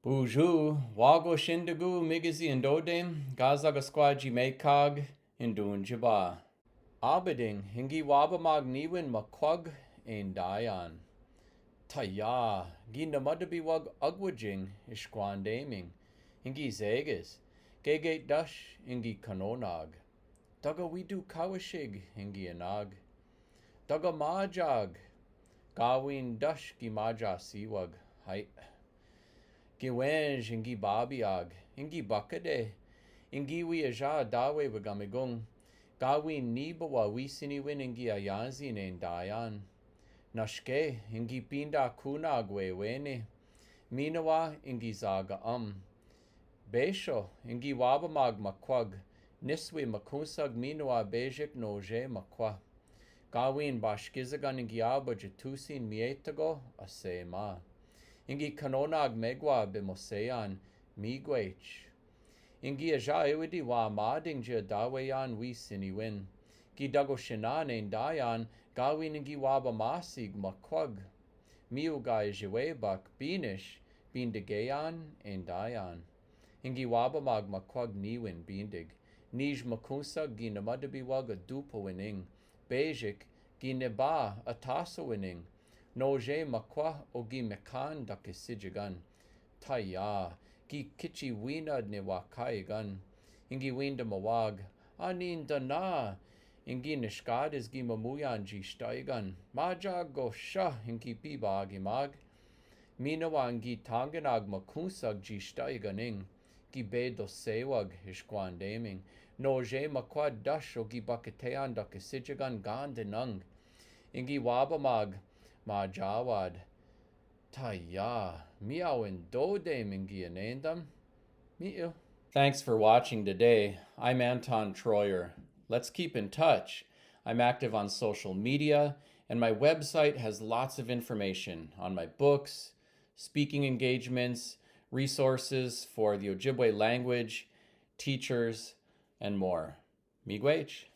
Buju, wago shindagu migizi indodem, gazaga squaji makog, indun jiba. Aabiding, ingii-waabamaag niiwin Makwag, endaayaan. Tayaa, Gii-namadabiwag agwajiing, ishkwaandeming. Ingii-segiz, Geget ingii-kanoonaag. Daga wiidookawishig, ingii-inaag. Daga maajaag, Gaawiin gii-maajaasiiwag. Ginwenzh, ingii-paabii'aag. Ingii-pakade, ingii-wii-izhaa adaawewigamigong. Gaawiin niiwin ingii-ayaanzin endaayaan. Nashke, ingii-pinda-kunaag wewene. Minawa, ingii-zaga Besho, ingii-waabamaag makwag. Niswi makunsag minawa bejik noje makwa. Gaawiin bashkizagan ingii-abajatusin mietago asema. Ingii-kanoonaag megwa bimoseyaan miigwech. Ingii-wii-izhaa adaawewigamigong niiwin. Gii-dago-shinan endaayaan Gaawiin ingii-waabamaasig makwag. Miuga-ijewebak binish bindagayaan endaayaan. Ingii-waabamaag makwag niiwin bindig. Nij makunsag gii-namadabiwag adupawining. Bejik gii-neba atasawining. Noje makwa o gii-mekan dakisijigan. Tayaa, gii-kichi-winad niwakaigan. Ingii-windamawag, anin dana. Ingii-nishkadiz gii-mamuyan jistaigan. Maajaag go-sha ingii-paabii'aag. Minawa ingii-tanganag makunsag jistaiganing. Gii-bedosewag ishkwaandeming. Noje makwa dash o gii-bakateyan dakisijigan gandanang. Ingii-waabamaag maajawad. Tayaa, miawin dodem ingii-inendam. Mi'u. Thanks for watching today. I'm Anton Treuer. Let's keep in touch. I'm active on social media, and my website has lots of information on my books, speaking engagements, resources for the Ojibwe language, teachers, and more. Miigwech.